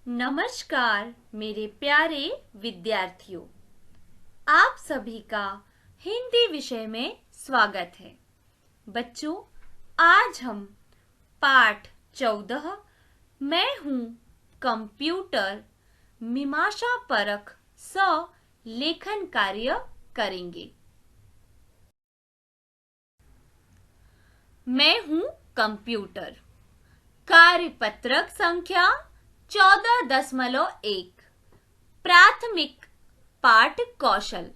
नमस्कार मेरे प्यारे विद्यार्थियों, आप सभी का हिंदी विषय में स्वागत है। बच्चों, आज हम पाठ 14 मैं हूँ कंप्यूटर मीमांसा परख लेखन कार्य करेंगे। मैं हूँ कंप्यूटर। कार्यपत्रक संख्या 14.1 प्राथमिक पाठ कौशल।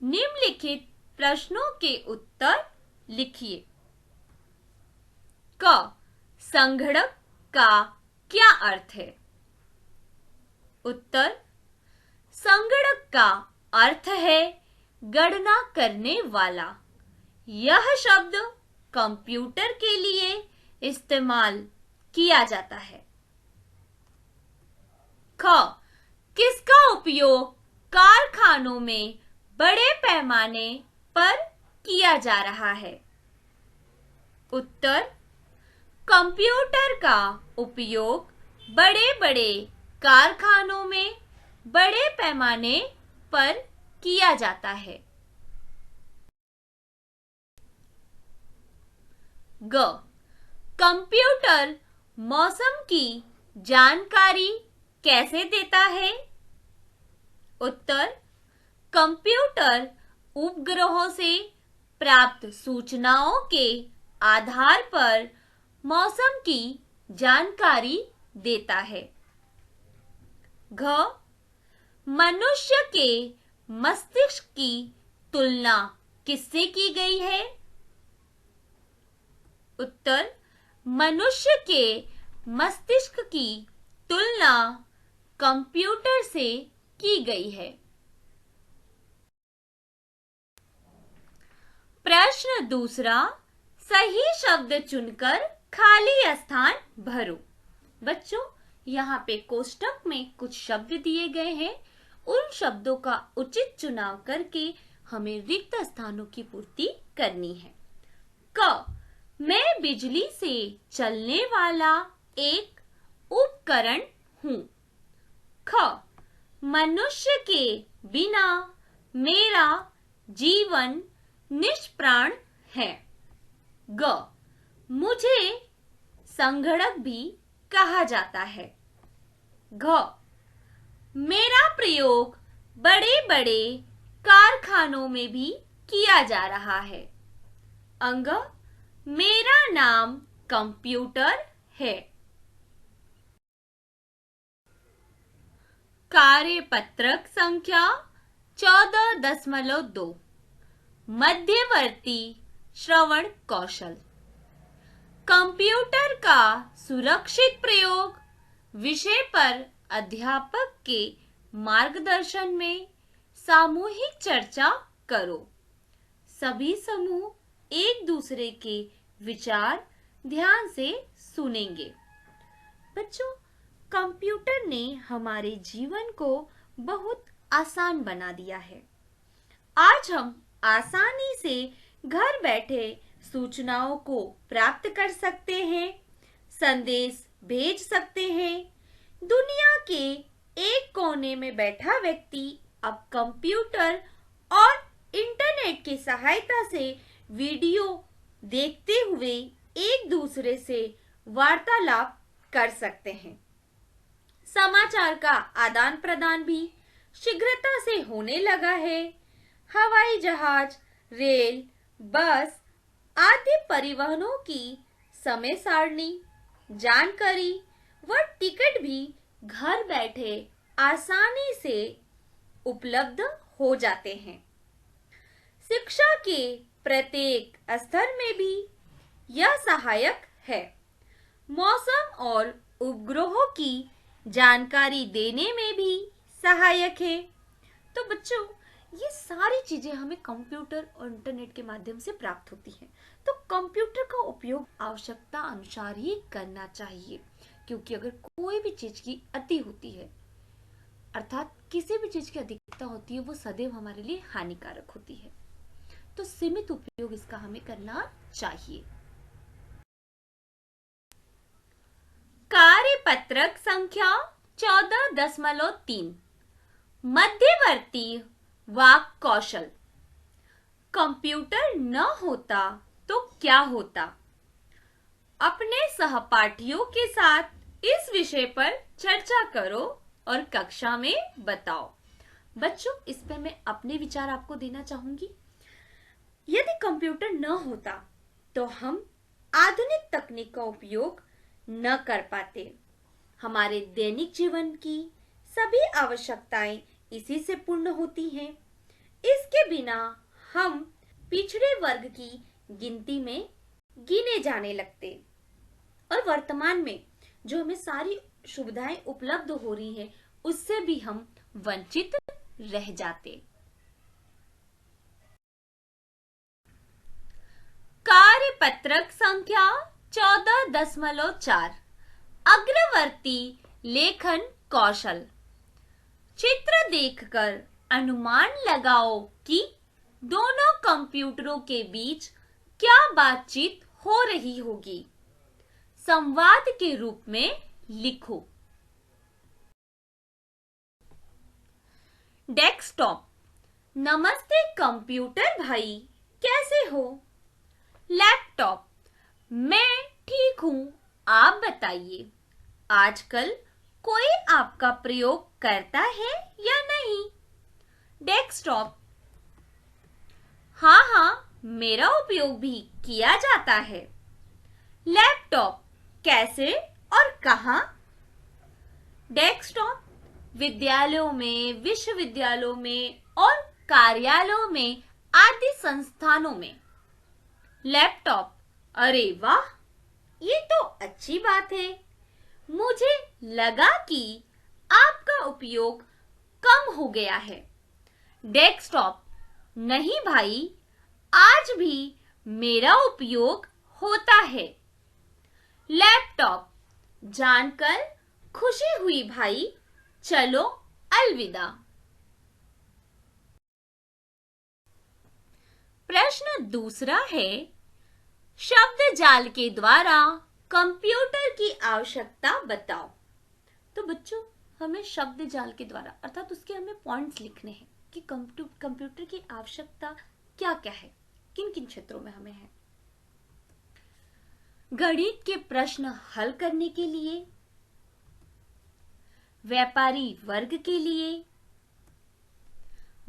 निम्नलिखित प्रश्नों के उत्तर लिखिए। क संगणक का क्या अर्थ है? उत्तर, संगणक का अर्थ है गणना करने वाला। यह शब्द कंप्यूटर के लिए इस्तेमाल किया जाता है। ख किसका उपयोग कारखानों में बड़े पैमाने पर किया जा रहा है? उत्तर, कंप्यूटर का उपयोग बड़े बड़े कारखानों में बड़े पैमाने पर किया जाता है। ग कंप्यूटर मौसम की जानकारी कैसे देता है? उत्तर, कंप्यूटर उपग्रहों से प्राप्त सूचनाओं के आधार पर मौसम की जानकारी देता है। घ मनुष्य के मस्तिष्क की तुलना किससे की गई है? उत्तर, मनुष्य के मस्तिष्क की तुलना कंप्यूटर से की गई है। प्रश्न दूसरा, सही शब्द चुनकर खाली स्थान भरो। बच्चों, यहाँ पे कोष्टक में कुछ शब्द दिए गए हैं। उन शब्दों का उचित चुनाव करके हमें रिक्त स्थानों की पूर्ति करनी है। क मैं बिजली से चलने वाला एक उपकरण हूँ। ख मनुष्य के बिना मेरा जीवन निष्प्राण है। ग मुझे संगणक भी कहा जाता है। घ मेरा प्रयोग बड़े बड़े कारखानों में भी किया जा रहा है। अंग मेरा नाम कंप्यूटर है। कार्यपत्रक संख्या 14.2 मध्यवर्ती श्रवण कौशल। कंप्यूटर का सुरक्षित प्रयोग विषय पर अध्यापक के मार्गदर्शन में सामूहिक चर्चा करो। सभी समूह एक दूसरे के विचार ध्यान से सुनेंगे। बच्चों, कंप्यूटर ने हमारे जीवन को बहुत आसान बना दिया है। आज हम आसानी से घर बैठे सूचनाओं को प्राप्त कर सकते हैं, संदेश भेज सकते हैं। दुनिया के एक कोने में बैठा व्यक्ति अब कंप्यूटर और इंटरनेट की सहायता से वीडियो देखते हुए एक दूसरे से वार्तालाप कर सकते हैं। समाचार का आदान प्रदान भी शीघ्रता से होने लगा है। हवाई जहाज, रेल, बस आदि परिवहनों की समय सारणी, जानकारी व टिकट भी घर बैठे आसानी से उपलब्ध हो जाते हैं। शिक्षा के प्रत्येक स्तर में भी यह सहायक है। मौसम और उपग्रहों की जानकारी देने में भी सहायक है। तो बच्चों, ये सारी चीजें हमें कंप्यूटर और इंटरनेट के माध्यम से प्राप्त होती हैं। तो कंप्यूटर का उपयोग आवश्यकता अनुसार ही करना चाहिए, क्योंकि अगर कोई भी चीज की अति होती है, अर्थात किसी भी चीज की अधिकता होती है, वो सदैव हमारे लिए हानिकारक होती है। तो सीमित उपयोग इसका हमें करना चाहिए। कार्य कार्यपत्रक संख्या 14.3 मध्यवर्ती वाक् कौशल। कंप्यूटर न होता तो क्या होता? अपने सहपाठियों के साथ इस विषय पर चर्चा करो और कक्षा में बताओ। बच्चों, इस पे मैं अपने विचार आपको देना चाहूंगी। यदि कंप्यूटर न होता तो हम आधुनिक तकनीक का उपयोग न कर पाते। हमारे दैनिक जीवन की सभी आवश्यकताएं इसी से पूर्ण होती हैं। इसके बिना हम पिछड़े वर्ग की गिनती में गिने जाने लगते और वर्तमान में जो हमें सारी सुविधाएं उपलब्ध हो रही हैं, उससे भी हम वंचित रह जाते। कार्यपत्रक संख्या 14.4 अग्रवर्ती लेखन कौशल। चित्र देखकर अनुमान लगाओ कि दोनों कंप्यूटरों के बीच क्या बातचीत हो रही होगी। संवाद के रूप में लिखो। डेस्कटॉप। नमस्ते कंप्यूटर भाई, कैसे हो? लैपटॉप। मैं ठीक हूं, आप बताइए, आजकल कोई आपका प्रयोग करता है या नहीं? डेस्कटॉप। हाँ हाँ, मेरा उपयोग भी किया जाता है। लैपटॉप। कैसे और कहाँ? डेस्कटॉप। विद्यालयों में, विश्वविद्यालयों में और कार्यालयों में आदि संस्थानों में। लैपटॉप। अरे वाह, ये तो अच्छी बात है। मुझे लगा कि आपका उपयोग कम हो गया है। डेस्कटॉप। नहीं भाई, आज भी मेरा उपयोग होता है। लैपटॉप। जानकर खुशी हुई भाई, चलो अलविदा। प्रश्न दूसरा है, शब्द जाल के द्वारा कंप्यूटर की आवश्यकता बताओ। तो बच्चों, हमें शब्द जाल के द्वारा अर्थात उसके हमें पॉइंट्स लिखने हैं कि कंप्यूटर की आवश्यकता क्या क्या है, किन किन क्षेत्रों में हमें है। गणित के प्रश्न हल करने के लिए, व्यापारी वर्ग के लिए,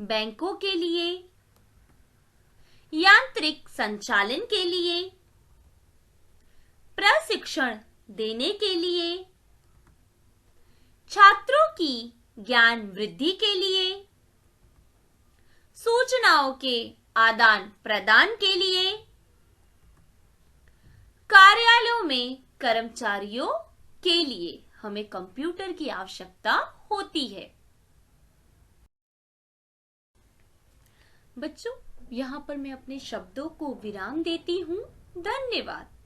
बैंकों के लिए, यांत्रिक संचालन के लिए, प्रशिक्षण देने के लिए, छात्रों की ज्ञान वृद्धि के लिए, सूचनाओं के आदान प्रदान के लिए, कार्यालयों में कर्मचारियों के लिए हमें कंप्यूटर की आवश्यकता होती है। बच्चों, यहां पर मैं अपने शब्दों को विराम देती हूं। धन्यवाद।